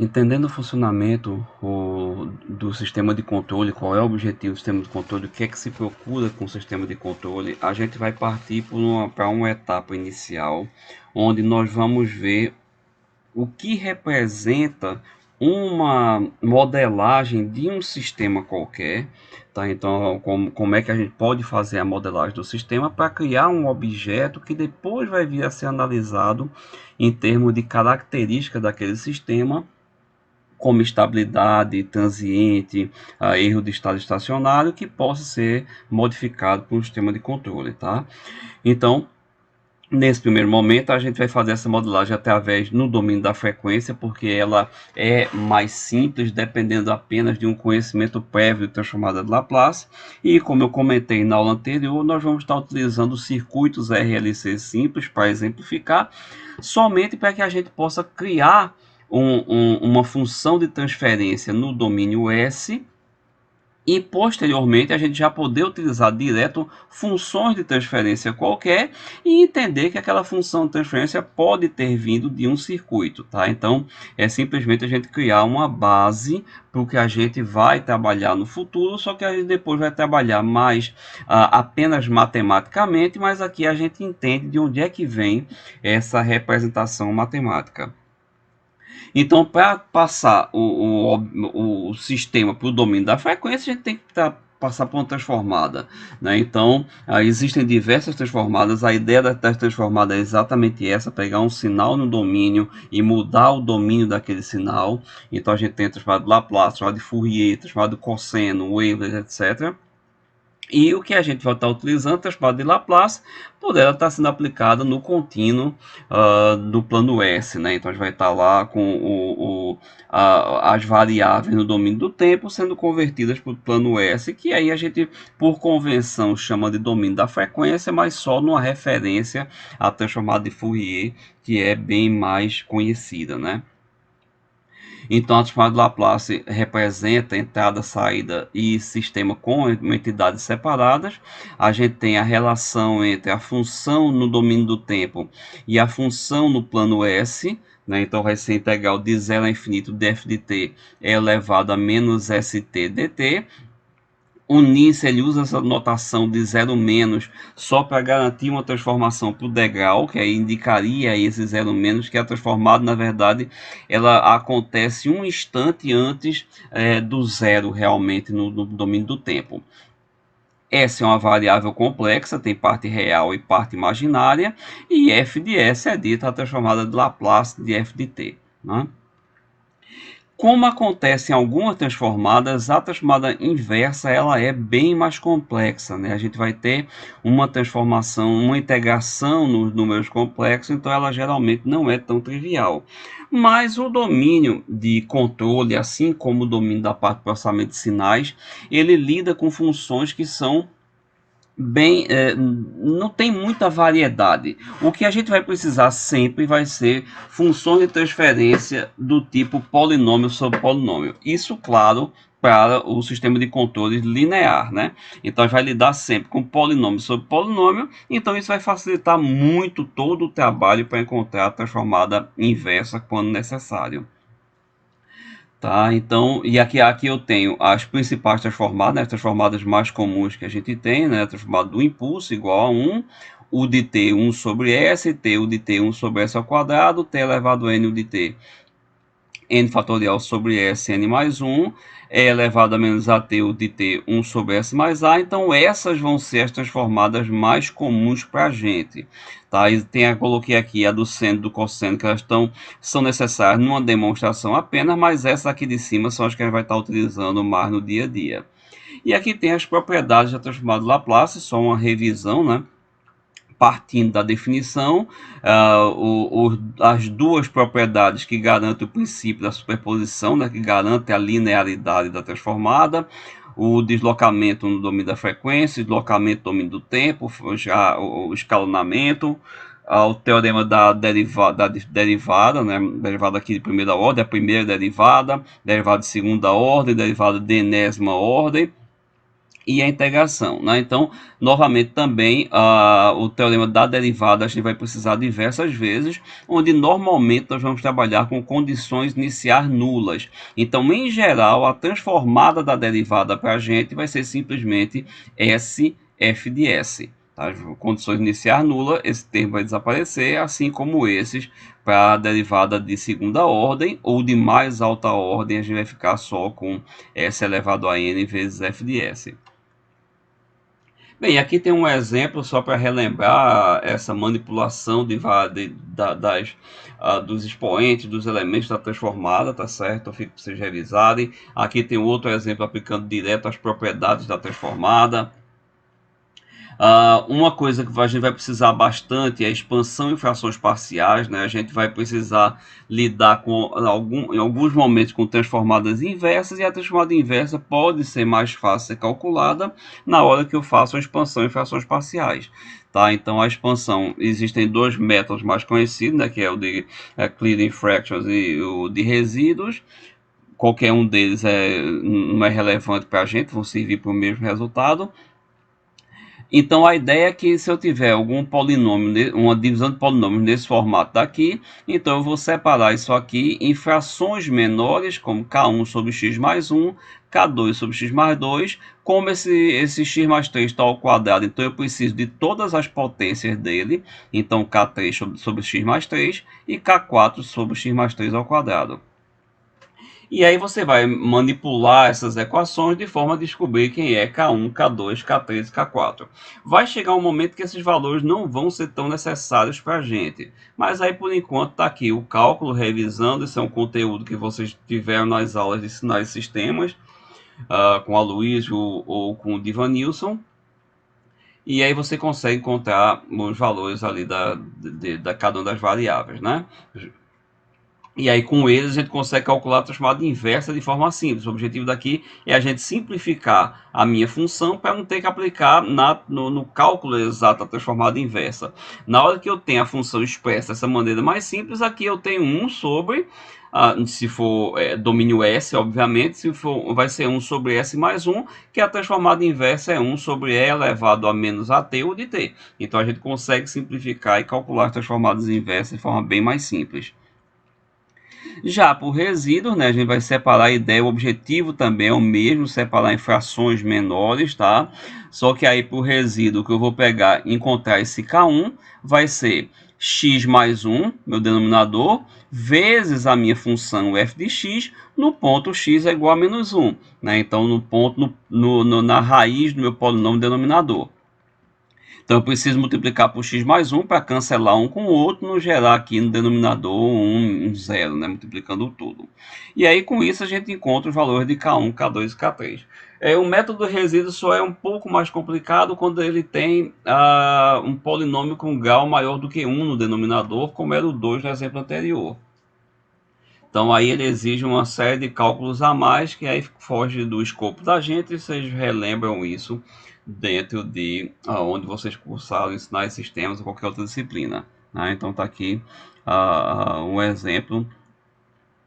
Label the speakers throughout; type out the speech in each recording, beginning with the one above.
Speaker 1: Entendendo o funcionamento do sistema de controle, qual é o objetivo do sistema de controle, o que é que se procura com o sistema de controle, a gente vai partir para uma etapa inicial, onde nós vamos ver o que representa uma modelagem de um sistema qualquer, tá? Então, como é que a gente pode fazer a modelagem do sistema para criar um objeto que depois vai vir a ser analisado em termos de características daquele sistema, como estabilidade transiente, erro de estado estacionário, que possa ser modificado por um sistema de controle, tá? Então, nesse primeiro momento, a gente vai fazer essa modelagem através no domínio da frequência, porque ela é mais simples, dependendo apenas de um conhecimento prévio de transformada de Laplace. E como eu comentei na aula anterior, nós vamos estar utilizando circuitos RLC simples para exemplificar, somente para que a gente possa criar uma função de transferência no domínio S, e posteriormente a gente já poder utilizar direto funções de transferência qualquer e entender que aquela função de transferência pode ter vindo de um circuito, tá? Então é simplesmente a gente criar uma base para o que a gente vai trabalhar no futuro, só que a gente depois vai trabalhar mais apenas matematicamente, mas aqui a gente entende de onde é que vem essa representação matemática. Então, para passar o sistema para o domínio da frequência, a gente tem que passar por uma transformada, né? Então, existem diversas transformadas. A ideia das transformadas é exatamente essa: pegar um sinal no domínio e mudar o domínio daquele sinal. Então, a gente tem a transformada de Laplace, transformada de Fourier, transformada de cosseno, Euler, etc. E o que a gente vai estar utilizando, a transformada de Laplace, por ela estar sendo aplicada no contínuo do plano S, né? Então a gente vai estar lá com as variáveis no domínio do tempo sendo convertidas para o plano S, que aí a gente, por convenção, chama de domínio da frequência, mas só numa referência à transformada de Fourier, que é bem mais conhecida, né? Então, a transformada de Laplace representa entrada, saída e sistema com entidades separadas. A gente tem a relação entre a função no domínio do tempo e a função no plano S, né? Então, vai ser integral de 0 a infinito df de t elevado a menos st dt. O Nice ele usa essa notação de zero menos só para garantir uma transformação para o degrau, que aí indicaria esse zero menos, que é transformado, na verdade, ela acontece um instante antes do zero realmente no domínio do tempo. S é uma variável complexa, tem parte real e parte imaginária, e f de S é dita a transformada de Laplace de f de t, né? Como acontece em algumas transformadas, a transformada inversa ela é bem mais complexa, né? A gente vai ter uma transformação, uma integração nos números complexos, então ela geralmente não é tão trivial. Mas o domínio de controle, assim como o domínio da parte de processamento de sinais, ele lida com funções que são não tem muita variedade. O que a gente vai precisar sempre vai ser funções de transferência do tipo polinômio sobre polinômio. Isso, claro, para o sistema de controle linear, né? Então, a gente vai lidar sempre com polinômio sobre polinômio, então isso vai facilitar muito todo o trabalho para encontrar a transformada inversa quando necessário. Tá, então, e aqui eu tenho as principais transformadas, né, as transformadas mais comuns que a gente tem, né, a transformada do impulso igual a 1, u de t 1 sobre s, t u de t 1 sobre s ao quadrado, t elevado a n u de t n fatorial sobre s, n mais 1, é elevado a menos at u de t 1 sobre s mais a. Então, essas vão ser as transformadas mais comuns para a gente. Tá? E coloquei aqui a do seno e do cosseno, que elas são necessárias numa demonstração apenas, mas essas aqui de cima são as que a gente vai estar utilizando mais no dia a dia. E aqui tem as propriedades da transformada de Laplace, só uma revisão, né? Partindo da definição, as duas propriedades que garantem o princípio da superposição, né, que garante a linearidade da transformada, o deslocamento no domínio da frequência, o deslocamento no domínio do tempo, já o escalonamento, o teorema da derivada, né, derivada aqui de primeira ordem, a primeira derivada de segunda ordem, derivada de enésima ordem, e a integração, né? Então, novamente também, o teorema da derivada a gente vai precisar diversas vezes, onde normalmente nós vamos trabalhar com condições iniciais nulas. Então, em geral, a transformada da derivada para a gente vai ser simplesmente S f de S. Tá? Condições iniciais nulas, esse termo vai desaparecer, assim como esses para a derivada de segunda ordem ou de mais alta ordem, a gente vai ficar só com S elevado a n vezes f de S. Bem, aqui tem um exemplo só para relembrar essa manipulação dos expoentes, dos elementos da transformada, tá certo? Fica para vocês revisarem. Aqui tem outro exemplo aplicando direto as propriedades da transformada. Uma coisa que a gente vai precisar bastante é a expansão em frações parciais, né? A gente vai precisar lidar em alguns momentos com transformadas inversas, e a transformada inversa pode ser mais fácil de ser calculada na hora que eu faço a expansão em frações parciais. Tá? Então, a expansão, existem dois métodos mais conhecidos, né? Que é o de Clearing Fractions e o de resíduos. Qualquer um deles não é relevante para a gente, vão servir para o mesmo resultado. Então a ideia é que se eu tiver algum polinômio, uma divisão de polinômios nesse formato daqui, então eu vou separar isso aqui em frações menores, como k1 sobre x mais 1, k2 sobre x mais 2, como esse x mais 3 está ao quadrado, então eu preciso de todas as potências dele, então k3 sobre x mais 3 e k4 sobre x mais 3 ao quadrado. E aí você vai manipular essas equações de forma a descobrir quem é K1, K2, K3 e K4. Vai chegar um momento que esses valores não vão ser tão necessários para a gente. Mas aí, por enquanto, está aqui o cálculo, revisando. Isso é um conteúdo que vocês tiveram nas aulas de sinais e sistemas, com a Luiz ou com o Divanilson. E aí você consegue encontrar os valores ali da cada uma das variáveis, né? E aí, com eles, a gente consegue calcular a transformada inversa de forma simples. O objetivo daqui é a gente simplificar a minha função para não ter que aplicar no cálculo exato da transformada inversa. Na hora que eu tenho a função expressa dessa maneira mais simples, aqui eu tenho 1 sobre, se for domínio S, obviamente, se for, vai ser 1 sobre S mais 1, que a transformada inversa é 1 sobre E elevado a menos AT ou de T. Então, a gente consegue simplificar e calcular as transformadas inversas de forma bem mais simples. Já por resíduos, né, a gente vai separar a ideia, o objetivo também é o mesmo, separar em frações menores, tá? Só que aí por resíduo que eu vou pegar e encontrar esse K1 vai ser x mais 1, meu denominador, vezes a minha função f de x, no ponto x é igual a menos 1, né? Então no ponto, na raiz do meu polinômio denominador. Então eu preciso multiplicar por x mais 1 para cancelar um com o outro, não gerar aqui no denominador um zero, né? Multiplicando tudo. E aí com isso a gente encontra os valores de K1, K2 e K3. O método do resíduo só é um pouco mais complicado quando ele tem um polinômio com grau maior do que 1 no denominador, como era o 2 no exemplo anterior. Então aí ele exige uma série de cálculos a mais, que aí foge do escopo da gente, e vocês relembram isso dentro de onde vocês cursaram ensinar esses sistemas ou qualquer outra disciplina. Né? Então está aqui um exemplo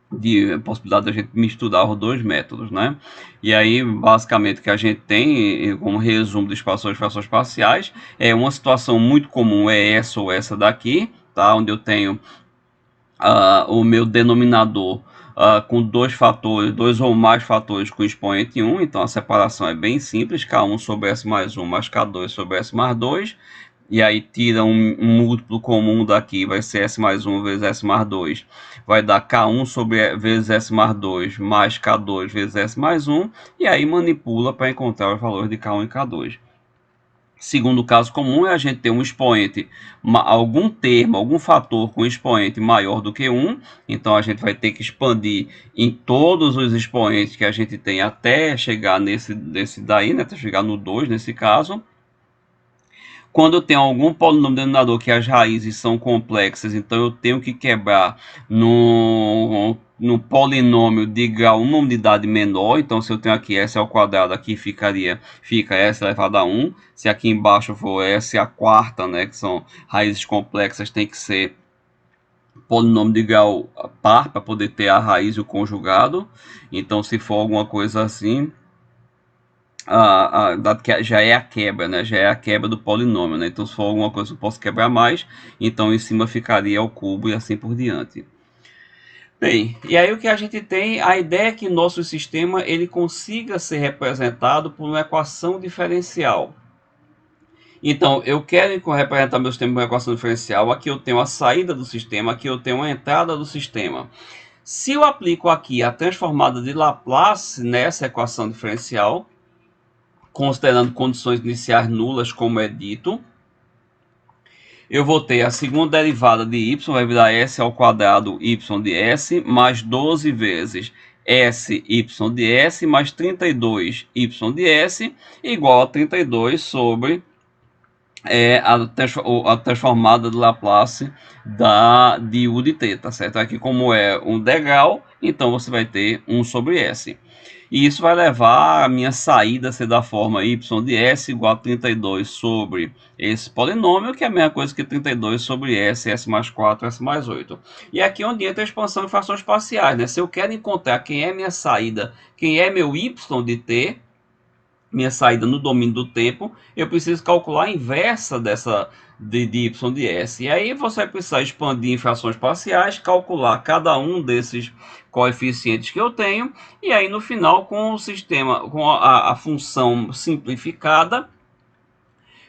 Speaker 1: de possibilidade de a gente misturar os dois métodos, né? E aí, basicamente, o que a gente tem como resumo de expansões e frações parciais é uma situação muito comum, é essa ou essa daqui, tá? Onde eu tenho o meu denominador com dois ou mais fatores com expoente 1, então a separação é bem simples, K1 sobre S mais 1 mais K2 sobre S mais 2, e aí tira um múltiplo comum daqui, vai ser S mais 1 vezes S mais 2, vai dar K1 sobre vezes S mais 2 mais K2 vezes S mais 1, e aí manipula para encontrar os valores de K1 e K2. Segundo caso comum é a gente ter um expoente, algum termo, algum fator com expoente maior do que 1, então a gente vai ter que expandir em todos os expoentes que a gente tem até chegar nesse daí, né, até chegar no 2 nesse caso. Quando eu tenho algum polinômio denominador que as raízes são complexas, então eu tenho que quebrar no polinômio de grau uma unidade menor. Então, se eu tenho aqui s ao quadrado, aqui fica s elevado a 1. Se aqui embaixo for s a quarta, né, que são raízes complexas, tem que ser polinômio de grau par para poder ter a raiz e o conjugado. Então, se for alguma coisa assim, dado que já é a quebra, né? Já é a quebra do polinômio, né? Então, se for alguma coisa que eu posso quebrar mais, então em cima ficaria o cubo e assim por diante. Bem, e aí o que a gente tem, a ideia é que nosso sistema ele consiga ser representado por uma equação diferencial. Então, eu quero representar meu sistema por uma equação diferencial. Aqui eu tenho a saída do sistema, aqui eu tenho a entrada do sistema. Se eu aplico aqui a transformada de Laplace nessa equação diferencial, considerando condições iniciais nulas, como é dito, eu vou ter a segunda derivada de y, vai virar s ao quadrado y de s, mais 12 vezes s y de s, mais 32 y de s, igual a 32 sobre a transformada de Laplace de u de t, tá certo? Aqui, como é um degrau, então você vai ter 1 sobre s. E isso vai levar a minha saída a ser da forma y de s igual a 32 sobre esse polinômio, que é a mesma coisa que 32 sobre s mais 4, s mais 8. E aqui é onde entra a expansão em frações parciais, né? Se eu quero encontrar quem é minha saída, quem é meu y de t, minha saída no domínio do tempo, eu preciso calcular a inversa dessa de y de s. E aí você vai precisar expandir em frações parciais, calcular cada um desses coeficientes que eu tenho, e aí no final, com o sistema, com a função simplificada,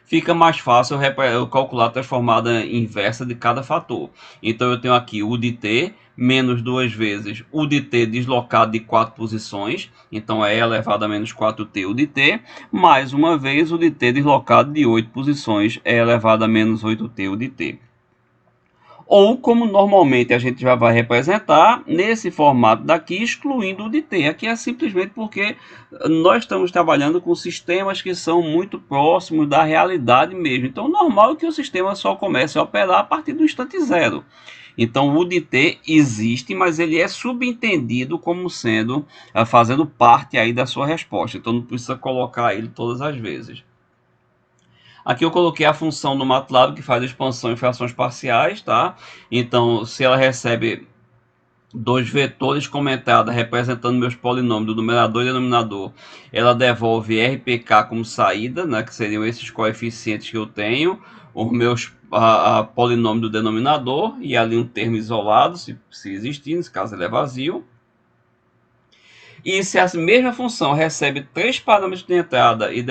Speaker 1: fica mais fácil eu calcular a transformada inversa de cada fator. Então eu tenho aqui u de t menos 2 vezes u de t deslocado de 4 posições, então é elevado a menos 4t u de t, mais uma vez u de t deslocado de 8 posições, é elevado a menos 8t u de t. Ou, como normalmente a gente já vai representar, nesse formato daqui, excluindo o de t. Aqui é simplesmente porque nós estamos trabalhando com sistemas que são muito próximos da realidade mesmo. Então, normal é que o sistema só comece a operar a partir do instante zero. Então, o de t existe, mas ele é subentendido como sendo, fazendo parte aí da sua resposta. Então, não precisa colocar ele todas as vezes. Aqui eu coloquei a função no MATLAB que faz a expansão em frações parciais, tá? Então, se ela recebe dois vetores com entrada representando meus polinômios do numerador e denominador, ela devolve RPK como saída, né? Que seriam esses coeficientes que eu tenho, os meus polinômio do denominador e ali um termo isolado, se existir, nesse caso ele é vazio. E se a mesma função recebe 3 parâmetros de entrada e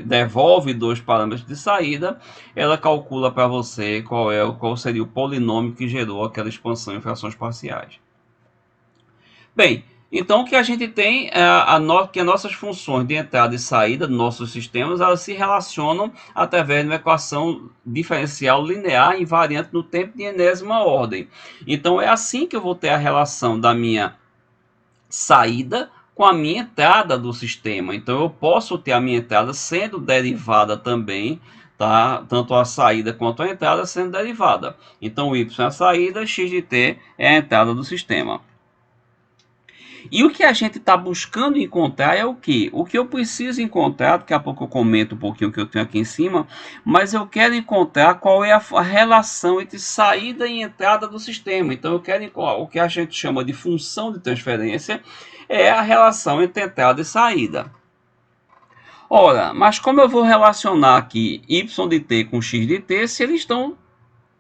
Speaker 1: devolve 2 parâmetros de saída, ela calcula para você qual seria o polinômio que gerou aquela expansão em frações parciais. Bem, então o que a gente tem é que as nossas funções de entrada e saída dos nossos sistemas, elas se relacionam através de uma equação diferencial linear invariante no tempo de enésima ordem. Então é assim que eu vou ter a relação da minha saída com a minha entrada do sistema. Então eu posso ter a minha entrada sendo derivada também, tá? Tanto a saída quanto a entrada sendo derivada. Então y é a saída, x de t é a entrada do sistema. E o que a gente está buscando encontrar é o que? O que eu preciso encontrar, daqui a pouco eu comento um pouquinho o que eu tenho aqui em cima, mas eu quero encontrar qual é a relação entre saída e entrada do sistema. Então eu quero o que a gente chama de função de transferência, é a relação entre entrada e saída. Ora, mas como eu vou relacionar aqui y de t com x de t se eles estão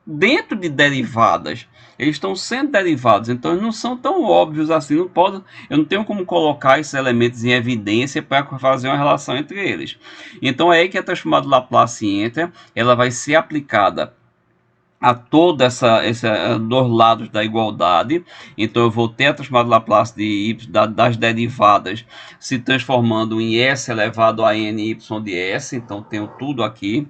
Speaker 1: dentro de derivadas? Eles estão sendo derivados, então eles não são tão óbvios assim. Eu não tenho como colocar esses elementos em evidência para fazer uma relação entre eles. Então é aí que a transformada de Laplace entra, ela vai ser aplicada a toda dos lados da igualdade. Então eu vou ter a transformada de Laplace das derivadas se transformando em s elevado a n y de s. Então tenho tudo aqui,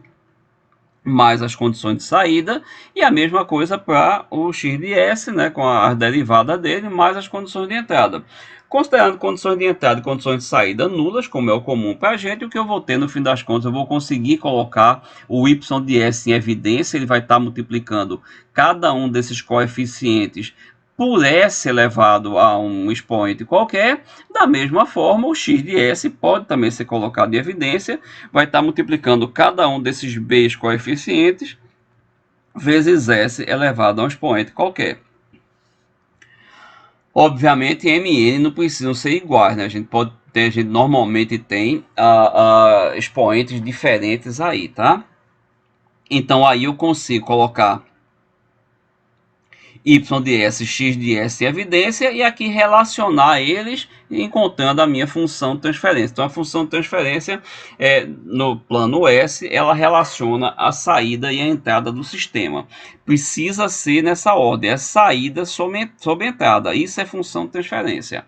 Speaker 1: mais as condições de saída, e a mesma coisa para o x de s, né, com a derivada dele, mais as condições de entrada. Considerando condições de entrada e condições de saída nulas, como é o comum para a gente, o que eu vou ter no fim das contas, eu vou conseguir colocar o y de s em evidência, ele vai estar multiplicando cada um desses coeficientes por s elevado a um expoente qualquer. Da mesma forma, o x de s pode também ser colocado em evidência, vai estar multiplicando cada um desses b's coeficientes vezes s elevado a um expoente qualquer. Obviamente, m e n não precisam ser iguais, né? A gente pode a gente normalmente tem expoentes diferentes aí, tá? Então aí eu consigo colocar y de s, x de s em evidência e aqui relacionar eles encontrando a minha função de transferência. Então a função de transferência no plano S, ela relaciona a saída e a entrada do sistema. Precisa ser nessa ordem, é saída sobre entrada. Isso é função de transferência.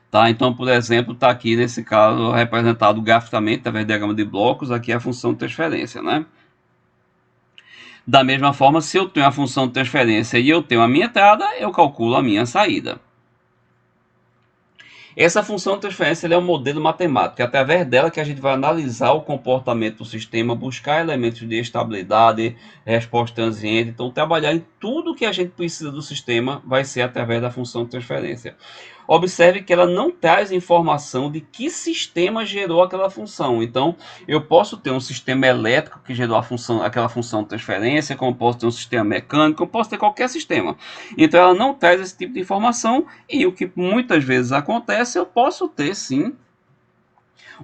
Speaker 1: Tá? Então, por exemplo, está aqui nesse caso representado graficamente através do diagrama de blocos, aqui é a função de transferência, né? Da mesma forma, se eu tenho a função de transferência e eu tenho a minha entrada, eu calculo a minha saída. Essa função de transferência é um modelo matemático, é através dela que a gente vai analisar o comportamento do sistema, buscar elementos de estabilidade, resposta transiente. Então, trabalhar em tudo que a gente precisa do sistema vai ser através da função de transferência. Observe que ela não traz informação de que sistema gerou aquela função. Então, eu posso ter um sistema elétrico que gerou aquela função de transferência, como posso ter um sistema mecânico, eu posso ter qualquer sistema. Então, ela não traz esse tipo de informação e o que muitas vezes acontece, eu posso ter sim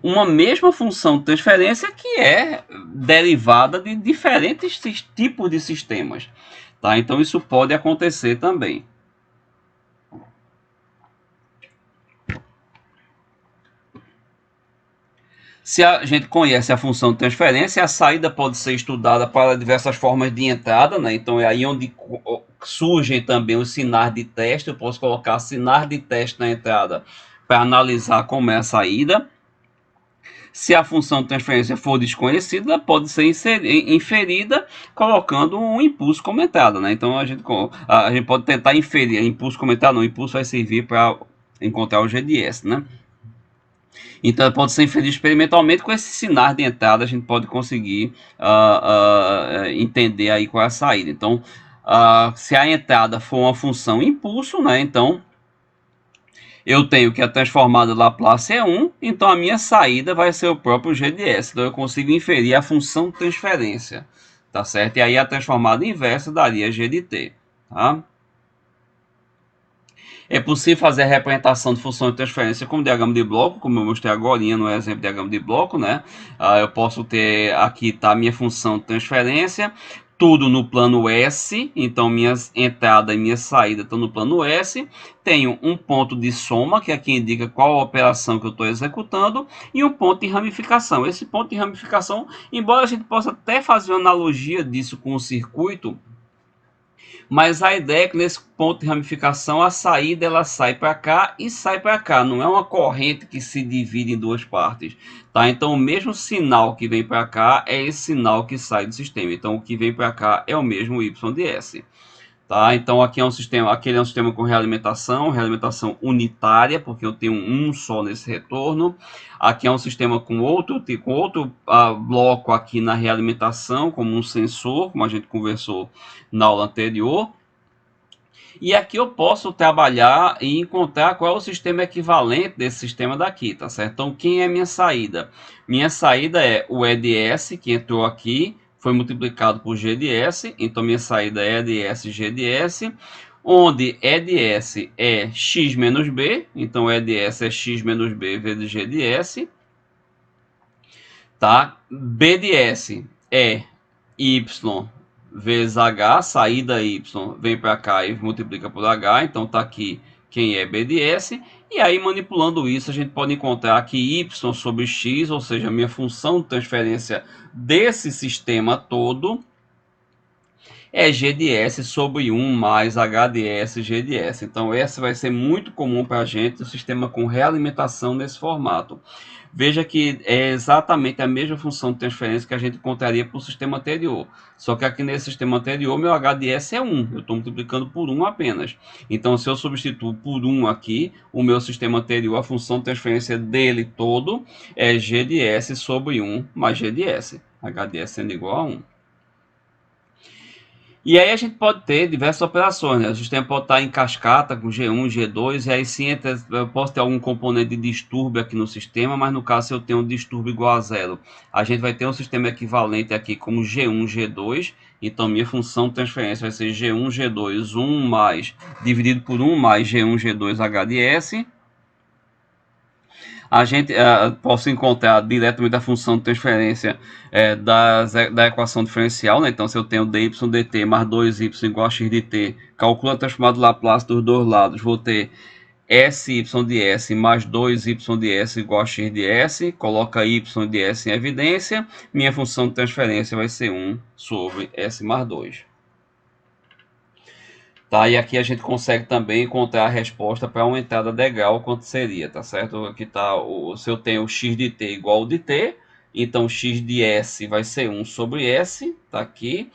Speaker 1: uma mesma função de transferência que é derivada de diferentes tipos de sistemas. Tá? Então, isso pode acontecer também. Se a gente conhece a função de transferência, a saída pode ser estudada para diversas formas de entrada, né? Então é aí onde surgem também os sinais de teste. Eu posso colocar sinais de teste na entrada para analisar como é a saída. Se a função de transferência for desconhecida, ela pode ser inferida colocando um impulso como entrada, né? Então a gente pode tentar inferir impulso como entrada, não, o impulso vai servir para encontrar o GDS, né? Então, pode ser inferido experimentalmente. Com esses sinais de entrada, a gente pode conseguir entender aí qual é a saída. Então, se a entrada for uma função impulso, né, então eu tenho que a transformada Laplace é 1, então a minha saída vai ser o próprio GDS. Então, eu consigo inferir a função de transferência, tá certo? E aí a transformada inversa daria G de t, tá? É possível fazer a representação de função de transferência como diagrama de bloco, como eu mostrei agora no exemplo de diagrama de bloco, né? Eu posso ter aqui tá a minha função de transferência, tudo no plano S, então minhas entradas e minha saída estão no plano S. Tenho um ponto de soma, que aqui indica qual a operação que eu estou executando, e um ponto de ramificação. Esse ponto de ramificação, embora a gente possa até fazer uma analogia disso com o circuito, mas a ideia é que nesse ponto de ramificação a saída ela sai para cá e sai para cá, não é uma corrente que se divide em duas partes, tá? Então o mesmo sinal que vem para cá é esse sinal que sai do sistema. Então o que vem para cá é o mesmo y de s. Tá? Então aqui é um sistema, aquele é um sistema com realimentação unitária, porque eu tenho um só nesse retorno. Aqui é um sistema com outro bloco aqui na realimentação, como um sensor, como a gente conversou na aula anterior. E aqui eu posso trabalhar e encontrar qual é o sistema equivalente desse sistema daqui, tá certo? Então, quem é minha saída? Minha saída é o EDS, que entrou aqui, foi multiplicado por GDS, então minha saída é EDS GDS, onde EDS é x menos b, então EDS é x menos b vezes GDS, tá? BDS é y vezes h, saída y vem para cá e multiplica por h, então está aqui quem é BDS, e aí manipulando isso a gente pode encontrar que y sobre x, ou seja, a minha função de transferência desse sistema todo, é GDS sobre 1 mais HDS GDS. Então essa vai ser muito comum para a gente, o sistema com realimentação nesse formato. Veja que é exatamente a mesma função de transferência que a gente encontraria para o sistema anterior. Só que aqui nesse sistema anterior, meu HDS é 1. Eu estou multiplicando por 1 apenas. Então, se eu substituo por 1 aqui, o meu sistema anterior, a função de transferência dele todo é GDS sobre 1 mais GDS. HDS sendo igual a 1. E aí a gente pode ter diversas operações, né? O sistema pode estar em cascata com G1, G2, e aí sim eu posso ter algum componente de distúrbio aqui no sistema, mas no caso se eu tenho um distúrbio igual a zero, a gente vai ter um sistema equivalente aqui como G1, G2, então minha função de transferência vai ser G1, G2, 1 mais, dividido por 1 mais G1, G2, HDS. a gente posso encontrar diretamente a função de transferência da equação diferencial, né? Então, se eu tenho dy dt mais 2y igual a x de t, calculo a transformada de Laplace dos dois lados, vou ter sy de s mais 2y de s igual a x de s, coloca y de s em evidência, minha função de transferência vai ser 1 sobre s mais 2. Tá, e aqui a gente consegue também encontrar a resposta para uma entrada degrau, quanto seria, tá certo? Aqui tá, se eu tenho x de t igual ao de t, então x de s vai ser 1 sobre s, tá aqui.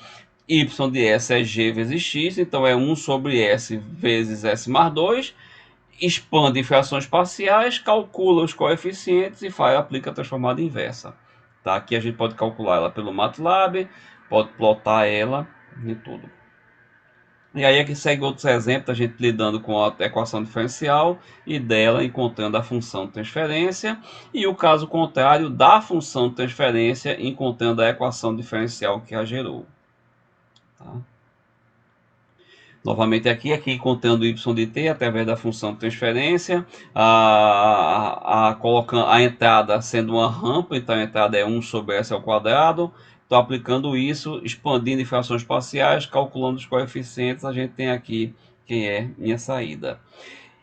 Speaker 1: Y de s é g vezes x, então é 1 sobre s vezes s mais 2. Expande em frações parciais, calcula os coeficientes e aplica a transformada inversa. Tá? Aqui a gente pode calcular ela pelo MATLAB, pode plotar ela e tudo. E aí aqui segue outros exemplos, a gente lidando com a equação diferencial e dela encontrando a função de transferência, e o caso contrário da função de transferência encontrando a equação diferencial que a gerou. Tá? Novamente aqui contando y de t através da função de transferência, colocando a entrada sendo uma rampa, então a entrada é 1 sobre s ao quadrado. Então, aplicando isso, expandindo em frações parciais, calculando os coeficientes, a gente tem aqui que é minha saída.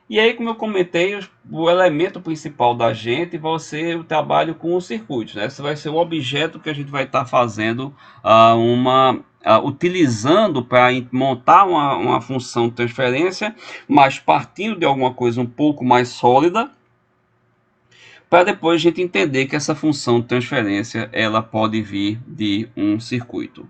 Speaker 1: E aí, como eu comentei, o elemento principal da gente vai ser o trabalho com os circuitos, né? Esse vai ser o objeto que a gente vai estar fazendo utilizando para montar uma função de transferência, mas partindo de alguma coisa um pouco mais sólida, para depois a gente entender que essa função de transferência ela pode vir de um circuito.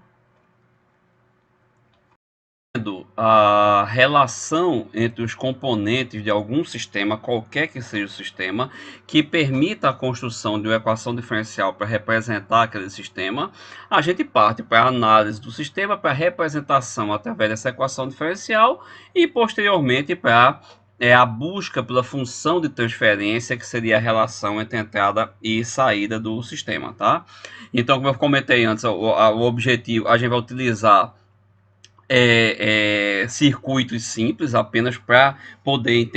Speaker 1: A relação entre os componentes de algum sistema, qualquer que seja o sistema, que permita a construção de uma equação diferencial para representar aquele sistema, a gente parte para a análise do sistema, para a representação através dessa equação diferencial e posteriormente para a busca pela função de transferência, que seria a relação entre entrada e saída do sistema, tá? Então, como eu comentei antes, o objetivo, a gente vai utilizar circuitos simples, apenas para poder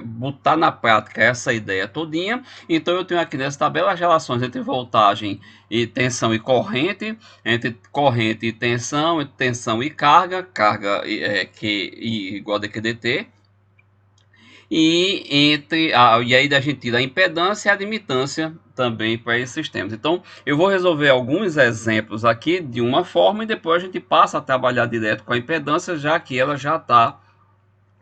Speaker 1: botar na prática essa ideia todinha. Então eu tenho aqui nessa tabela as relações entre voltagem e tensão e corrente, entre corrente e tensão, entre tensão e carga, Q igual a dq dt, e aí a gente tira a impedância e a admitância também para esses sistemas. Então, eu vou resolver alguns exemplos aqui de uma forma e depois a gente passa a trabalhar direto com a impedância, já que ela já está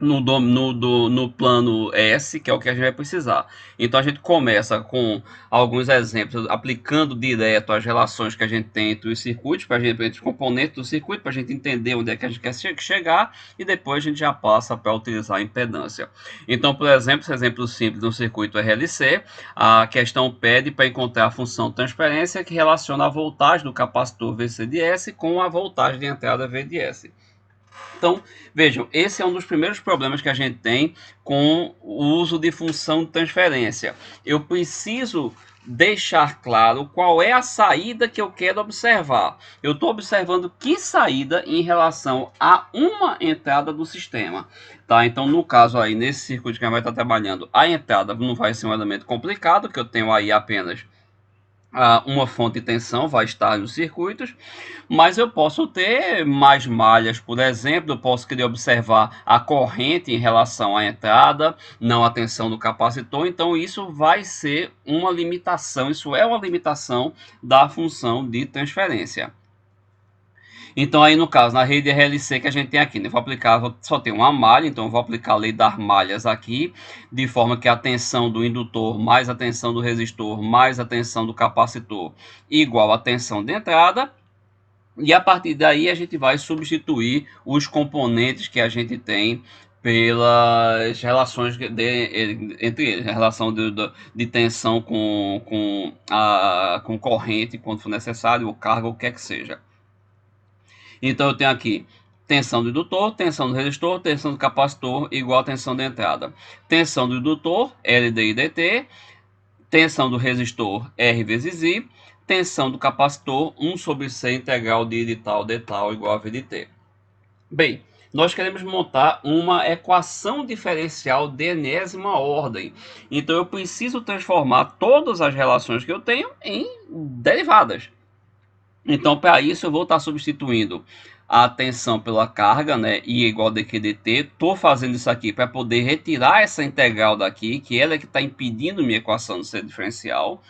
Speaker 1: no plano S, que é o que a gente vai precisar. Então a gente começa com alguns exemplos, aplicando direto as relações que a gente tem entre os circuitos, entre os componentes do circuito, para a gente entender onde é que a gente quer chegar, e depois a gente já passa para utilizar a impedância. Então, por exemplo, esse exemplo simples no circuito RLC, a questão pede para encontrar a função de transferência que relaciona a voltagem do capacitor VC de S com a voltagem de entrada V de S. Então, vejam, esse é um dos primeiros problemas que a gente tem com o uso de função de transferência. Eu preciso deixar claro qual é a saída que eu quero observar. Eu estou observando que saída em relação a uma entrada do sistema. Tá? Então, no caso aí, nesse circuito que a gente vai estar trabalhando, a entrada não vai ser um elemento complicado, que eu tenho aí apenas uma fonte de tensão vai estar nos circuitos, mas eu posso ter mais malhas, por exemplo, eu posso querer observar a corrente em relação à entrada, não a tensão do capacitor, então isso vai ser uma limitação, isso é uma limitação da função de transferência. Então, aí no caso, na rede RLC que a gente tem aqui, né, só tem uma malha, então eu vou aplicar a lei das malhas aqui, de forma que a tensão do indutor mais a tensão do resistor mais a tensão do capacitor igual a tensão de entrada. E a partir daí a gente vai substituir os componentes que a gente tem pelas relações entre eles, a relação de tensão com corrente, quando for necessário, ou carga, ou o que é que seja. Então eu tenho aqui tensão do indutor, tensão do resistor, tensão do capacitor igual a tensão da entrada. Tensão do indutor, L dI dt, tensão do resistor, R vezes I, tensão do capacitor, 1 sobre C integral de tal igual a V de T. Bem, nós queremos montar uma equação diferencial de enésima ordem. Então eu preciso transformar todas as relações que eu tenho em derivadas. Então, para isso, eu vou estar substituindo a tensão pela carga, né? I igual a dq dt. Estou fazendo isso aqui para poder retirar essa integral daqui, que ela é que está impedindo minha equação de ser diferencial.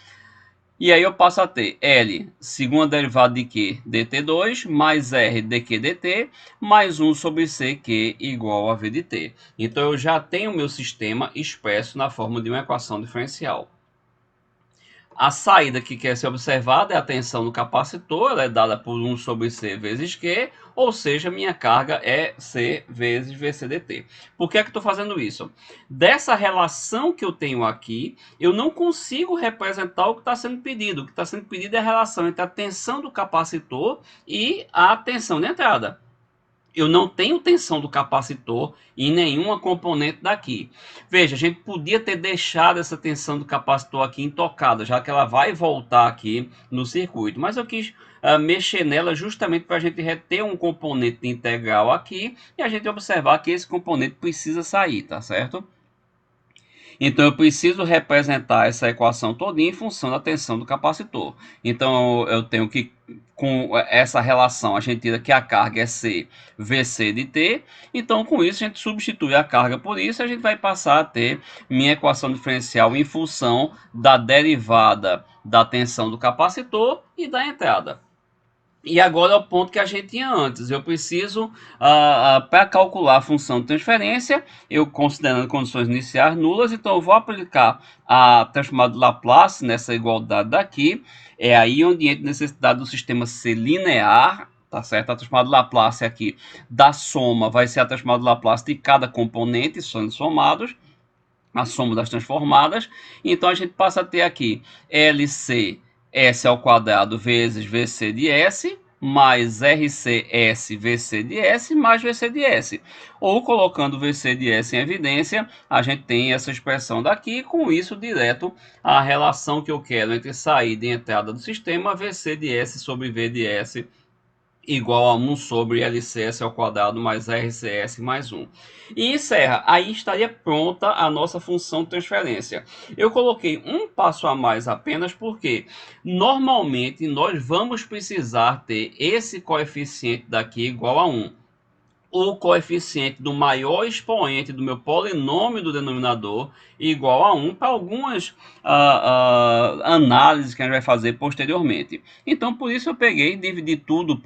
Speaker 1: E aí eu passo a ter L, segunda derivada de Q, dt2, mais R, dq dt, mais 1 sobre CQ igual a V de T. Então, eu já tenho o meu sistema expresso na forma de uma equação diferencial. A saída que quer ser observada é a tensão do capacitor, ela é dada por 1 sobre C vezes Q, ou seja, minha carga é C vezes VC dt. Por que é que estou fazendo isso? Dessa relação que eu tenho aqui, eu não consigo representar o que está sendo pedido. O que está sendo pedido é a relação entre a tensão do capacitor e a tensão de entrada. Eu não tenho tensão do capacitor em nenhuma componente daqui. Veja, a gente podia ter deixado essa tensão do capacitor aqui intocada, já que ela vai voltar aqui no circuito. Mas eu quis mexer nela justamente para a gente reter um componente integral aqui e a gente observar que esse componente precisa sair, tá certo? Então, eu preciso representar essa equação toda em função da tensão do capacitor. Então, eu tenho que, com essa relação, a gente tira que a carga é C VC de T. Então, com isso, a gente substitui a carga por isso e a gente vai passar a ter minha equação diferencial em função da derivada da tensão do capacitor e da entrada. E agora é o ponto que a gente tinha antes. Eu preciso, para calcular a função de transferência, eu considerando condições iniciais nulas, então eu vou aplicar a transformada de Laplace nessa igualdade daqui. É aí onde entra a necessidade do sistema ser linear, tá certo? A transformada de Laplace aqui da soma vai ser a transformada de Laplace de cada componente, são somados, a soma das transformadas. Então a gente passa a ter aqui LC S ao quadrado vezes VC de S, mais RCS VC de S, mais VC de S. Ou, colocando VC de S em evidência, a gente tem essa expressão daqui, com isso direto a relação que eu quero entre saída e entrada do sistema, VC de S sobre V de S, igual a 1 sobre LCS ao quadrado mais RCS mais 1. E encerra. Aí estaria pronta a nossa função de transferência. Eu coloquei um passo a mais apenas porque normalmente nós vamos precisar ter esse coeficiente daqui igual a 1. O coeficiente do maior expoente do meu polinômio do denominador igual a 1 para algumas análises que a gente vai fazer posteriormente. Então, por isso eu peguei e dividi tudo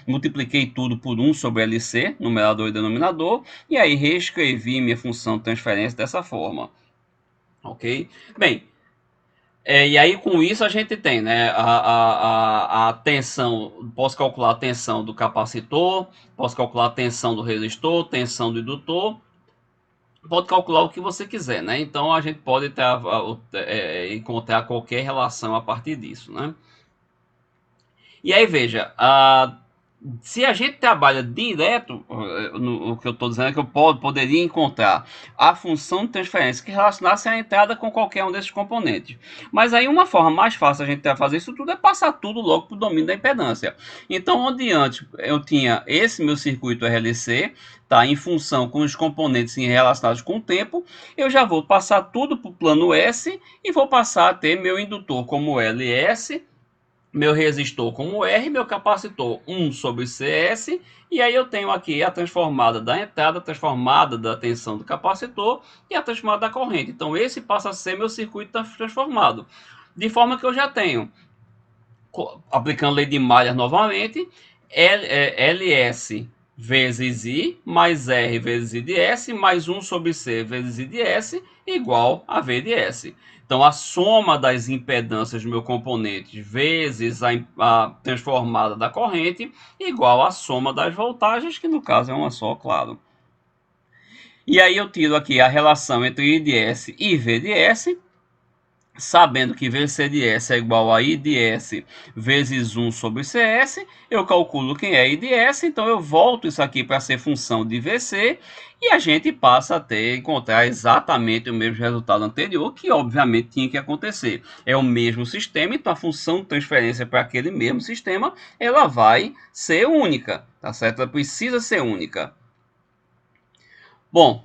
Speaker 1: multipliquei tudo por 1 sobre LC, numerador e denominador, e aí reescrevi minha função de transferência dessa forma. Ok? Bem, e aí, com isso, a gente tem, né, a tensão, posso calcular a tensão do capacitor, posso calcular a tensão do resistor, tensão do indutor, pode calcular o que você quiser, né? Então, a gente pode encontrar qualquer relação a partir disso, né? E aí, veja, se a gente trabalha direto, o que eu estou dizendo é que eu poderia encontrar a função de transferência que relacionasse a entrada com qualquer um desses componentes. Mas aí uma forma mais fácil a gente fazer isso tudo é passar tudo logo para o domínio da impedância. Então, onde antes eu tinha esse meu circuito RLC, tá, em função com os componentes relacionados com o tempo, eu já vou passar tudo para o plano S e vou passar a ter meu indutor como LS, meu resistor como R, meu capacitor 1 sobre CS, e aí eu tenho aqui a transformada da entrada, a transformada da tensão do capacitor e a transformada da corrente. Então esse passa a ser meu circuito transformado. De forma que eu já tenho, aplicando lei de Mayer novamente, LS vezes I mais R vezes I de S mais 1 sobre C vezes I de S igual a V de S. Então, a soma das impedâncias do meu componente vezes a transformada da corrente igual à soma das voltagens, que no caso é uma só, claro. E aí eu tiro aqui a relação entre I de S e V de S, sabendo que VC de S é igual a I de S vezes 1 sobre CS, eu calculo quem é I de S, então eu volto isso aqui para ser função de VC, e a gente passa a encontrar exatamente o mesmo resultado anterior, que obviamente tinha que acontecer. É o mesmo sistema, então a função de transferência para aquele mesmo sistema, ela vai ser única, tá certo? Ela precisa ser única. Bom,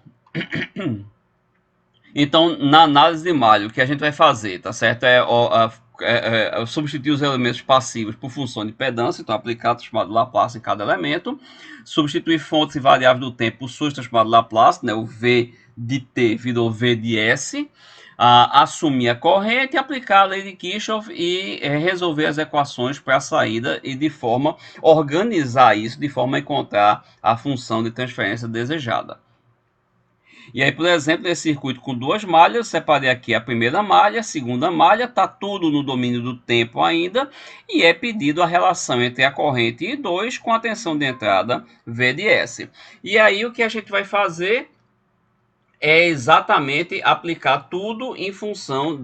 Speaker 1: então, na análise de malha, o que a gente vai fazer, tá certo? É substituir os elementos passivos por função de impedância, então aplicar o transformador Laplace em cada elemento, substituir fontes e variáveis do tempo por suas transformador Laplace, né? O V de T virou V de S, assumir a corrente, aplicar a lei de Kirchhoff e resolver as equações para a saída e de forma organizar isso, de forma a encontrar a função de transferência desejada. E aí, por exemplo, nesse circuito com duas malhas, eu separei aqui a primeira malha, a segunda malha, está tudo no domínio do tempo ainda, e é pedido a relação entre a corrente I2 com a tensão de entrada V de S. E aí o que a gente vai fazer é exatamente aplicar tudo em função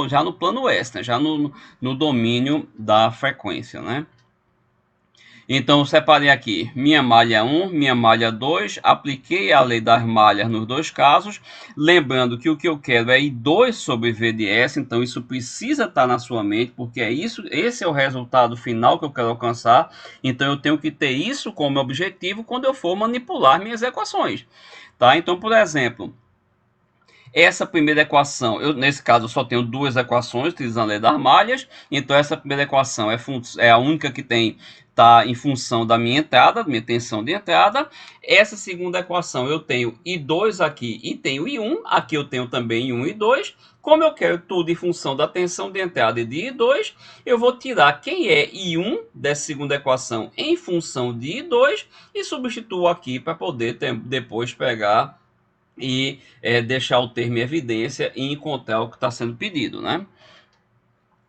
Speaker 1: já no plano S, né? Já no domínio da frequência, né? Então, eu separei aqui minha malha 1, minha malha 2, apliquei a lei das malhas nos dois casos, lembrando que o que eu quero é I2 sobre V de S, então isso precisa estar na sua mente, porque esse é o resultado final que eu quero alcançar, então eu tenho que ter isso como objetivo quando eu for manipular minhas equações. Tá? Então, por exemplo, essa primeira equação, nesse caso, eu só tenho duas equações utilizando a lei das malhas. Então, essa primeira equação é a única que está em função da minha entrada, da minha tensão de entrada. Essa segunda equação, eu tenho I2 aqui e tenho I1. Aqui eu tenho também I1 e I2. Como eu quero tudo em função da tensão de entrada e de I2, eu vou tirar quem é I1 dessa segunda equação em função de I2 e substituo aqui para poder depois pegar e deixar o termo em evidência e encontrar o que está sendo pedido, né?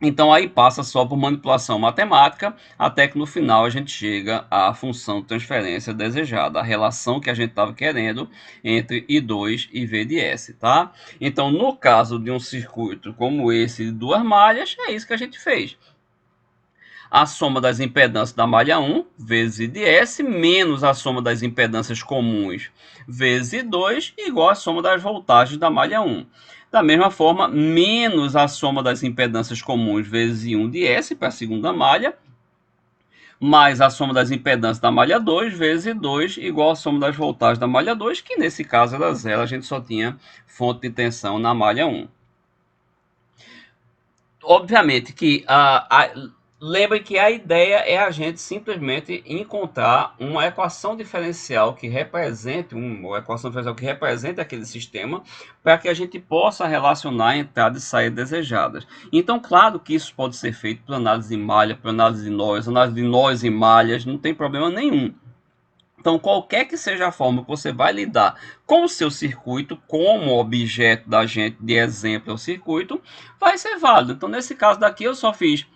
Speaker 1: Então aí passa só por manipulação matemática, até que no final a gente chega à função de transferência desejada, a relação que a gente estava querendo entre I2 e V de S, tá? Então no caso de um circuito como esse de duas malhas, é isso que a gente fez. A soma das impedâncias da malha 1 vezes I de S menos a soma das impedâncias comuns vezes I2 igual a soma das voltagens da malha 1. Da mesma forma, menos a soma das impedâncias comuns vezes I1 de S para a segunda malha, mais a soma das impedâncias da malha 2 vezes I2 igual a soma das voltagens da malha 2, que nesse caso era zero, a gente só tinha fonte de tensão na malha 1. Obviamente que lembre que a ideia é a gente simplesmente encontrar uma equação diferencial que represente aquele sistema para que a gente possa relacionar a entrada e saída desejadas. Então, claro que isso pode ser feito por análise de malha, por análise de nós e malhas, não tem problema nenhum. Então, qualquer que seja a forma que você vai lidar com o seu circuito, como objeto da gente de exemplo é o circuito, vai ser válido. Então, nesse caso daqui, eu só fiz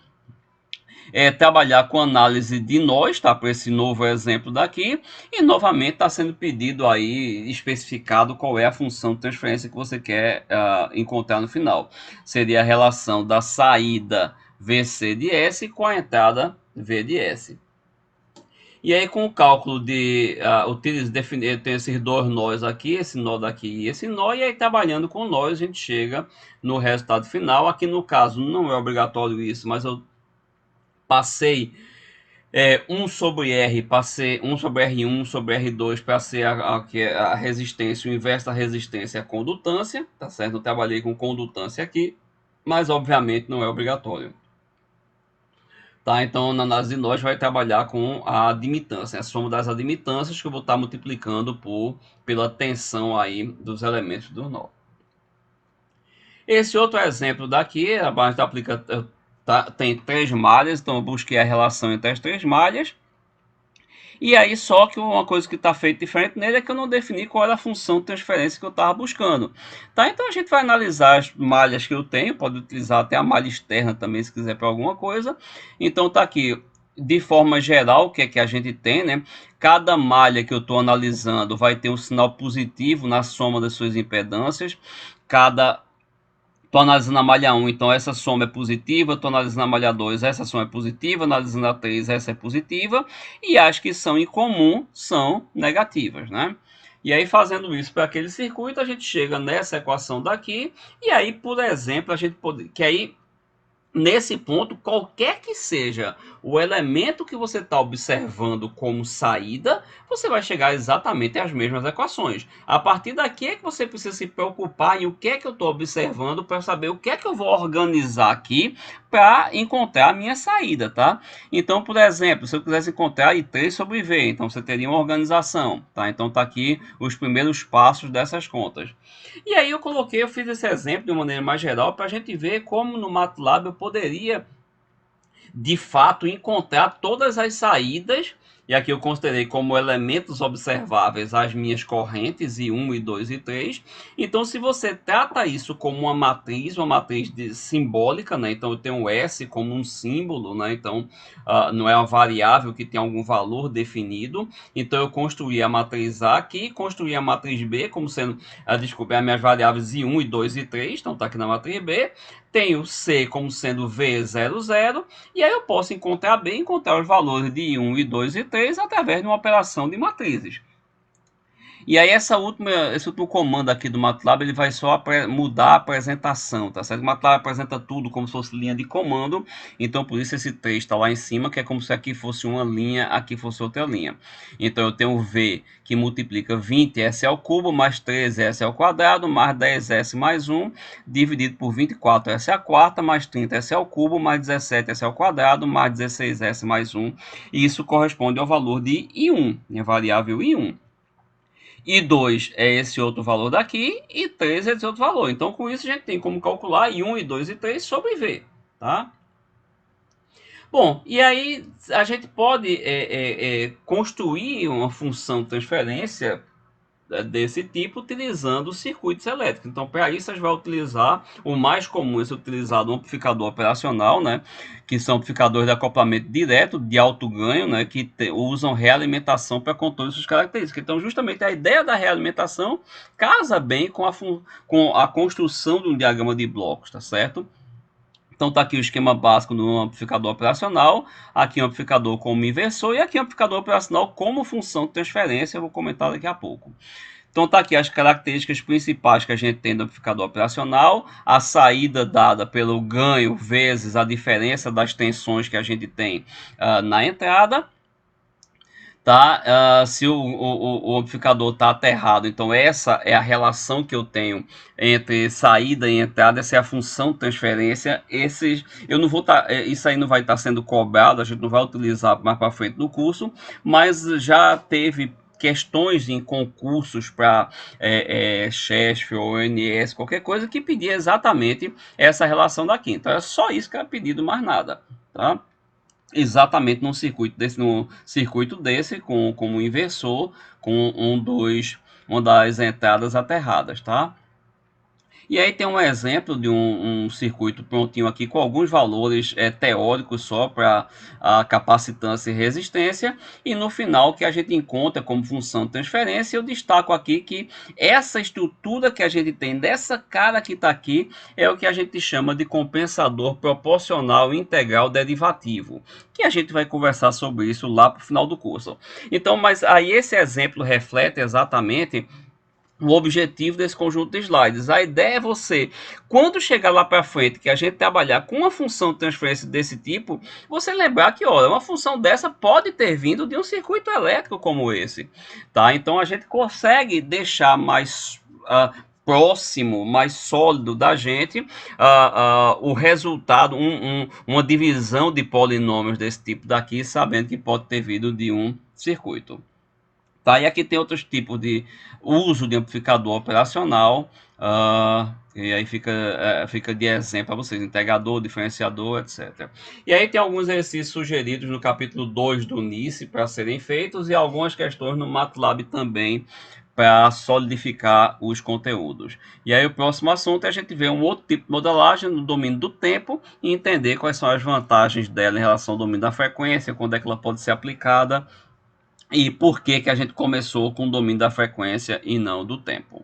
Speaker 1: trabalhar com análise de nós, tá? Para esse novo exemplo daqui, e novamente está sendo pedido aí, especificado qual é a função de transferência que você quer encontrar no final. Seria a relação da saída VC de S com a entrada V de S. E aí, com o cálculo de definir, tem esses dois nós aqui, esse nó daqui e esse nó, e aí trabalhando com nós, a gente chega no resultado final. Aqui no caso não é obrigatório isso, mas eu passei 1 sobre R, passei 1 sobre R1, 1 sobre R2 para ser a resistência, o inverso da resistência é a condutância, tá certo? Eu trabalhei com condutância aqui, mas obviamente não é obrigatório. Tá? Então, na análise de nós vai trabalhar com a admitância, a soma das admitâncias que eu vou estar multiplicando pela tensão aí dos elementos do nó. Esse outro exemplo daqui, a base da aplica tem 3 malhas, então eu busquei a relação entre as 3 malhas. E aí, só que uma coisa que está feita diferente nele é que eu não defini qual era a função de transferência que eu estava buscando. Tá? Então a gente vai analisar as malhas que eu tenho, pode utilizar até a malha externa também, se quiser para alguma coisa. Então tá aqui, de forma geral, o que é que a gente tem, né? Cada malha que eu estou analisando vai ter um sinal positivo na soma das suas impedâncias. Estou analisando a malha 1, então essa soma é positiva. Estou analisando a malha 2, essa soma é positiva. Analisando a 3, essa é positiva. E as que são em comum são negativas, né? E aí, fazendo isso para aquele circuito, a gente chega nessa equação daqui. E aí, por exemplo, a gente pode... Que aí, Nesse ponto, qualquer que seja o elemento que você está observando como saída, você vai chegar exatamente às mesmas equações. A partir daqui é que você precisa se preocupar em o que é que eu estou observando para saber o que é que eu vou organizar aqui para encontrar a minha saída, tá? Então, por exemplo, se eu quisesse encontrar I3 sobre V, então você teria uma organização, tá? Então tá aqui os primeiros passos dessas contas. E aí eu fiz esse exemplo de uma maneira mais geral para a gente ver como no MATLAB eu poderia de fato encontrar todas as saídas, e aqui eu considerei como elementos observáveis as minhas correntes I1, I2 e 3. Então, se você trata isso como uma matriz simbólica, né? Então eu tenho um S como um símbolo, né? Então não é uma variável que tem algum valor definido. Então eu construí a matriz A aqui, construí a matriz B como sendo, desculpa, as minhas variáveis I1, I2 e 3, então está aqui na matriz B. Tenho C como sendo V00, e aí eu posso encontrar bem, encontrar os valores de 1, e 2 e 3 através de uma operação de matrizes. E aí esse último comando aqui do MATLAB, ele vai só mudar a apresentação, tá certo? O MATLAB apresenta tudo como se fosse linha de comando, então por isso esse 3 está lá em cima, que é como se aqui fosse uma linha, aqui fosse outra linha. Então eu tenho V que multiplica 20s ao cubo, mais 13s ao quadrado, mais 10s mais 1, dividido por 24s à quarta, mais 30s ao cubo, mais 17s ao quadrado, mais 16s mais 1, e isso corresponde ao valor de I1, minha variável I1. E 2 é esse outro valor daqui, e 3 é esse outro valor. Então, com isso, a gente tem como calcular I1, I2 e 3 sobre V, tá? Bom, e aí a gente pode construir uma função de transferência desse tipo utilizando circuitos elétricos. Então, para isso, a gente vai utilizar o mais comum, é utilizado um amplificador operacional, né, que são amplificadores de acoplamento direto de alto ganho, né, que usam realimentação para controle de suas características. Então, justamente a ideia da realimentação casa bem com a construção de um diagrama de blocos, tá certo? Então tá aqui o esquema básico do amplificador operacional, aqui o amplificador como inversor e aqui o amplificador operacional como função de transferência, eu vou comentar daqui a pouco. Então tá aqui as características principais que a gente tem do amplificador operacional, a saída dada pelo ganho vezes a diferença das tensões que a gente tem na entrada, tá? Se o amplificador está aterrado, então essa é a relação que eu tenho entre saída e entrada, essa é a função de transferência. Eu não vou isso aí não vai estar sendo cobrado, a gente não vai utilizar mais para frente no curso, mas já teve questões em concursos para CHESF ou ONS, qualquer coisa que pedia exatamente essa relação daqui. Então é só isso que é pedido, mais nada, tá? Exatamente num circuito desse com um inversor com uma das entradas aterradas, tá? E aí tem um exemplo de um circuito prontinho aqui com alguns valores teóricos só para a capacitância e resistência. E no final que a gente encontra como função de transferência, eu destaco aqui que essa estrutura que a gente tem dessa cara que está aqui é o que a gente chama de compensador proporcional integral derivativo, que a gente vai conversar sobre isso lá para o final do curso. Então, mas aí esse exemplo reflete exatamente o objetivo desse conjunto de slides. A ideia é você, quando chegar lá para frente, que a gente trabalhar com uma função de transferência desse tipo, você lembrar que, olha, uma função dessa pode ter vindo de um circuito elétrico como esse, tá? Então a gente consegue deixar mais próximo, mais sólido da gente o resultado, uma divisão de polinômios desse tipo daqui, sabendo que pode ter vindo de um circuito. Tá? E aqui tem outros tipos de uso de amplificador operacional, e aí fica de exemplo para vocês, integrador, diferenciador, etc. E aí tem alguns exercícios sugeridos no capítulo 2 do NICE para serem feitos e algumas questões no MATLAB também para solidificar os conteúdos. E aí o próximo assunto é a gente ver um outro tipo de modelagem no domínio do tempo e entender quais são as vantagens dela em relação ao domínio da frequência, quando é que ela pode ser aplicada, e por que a gente começou com o domínio da frequência e não do tempo.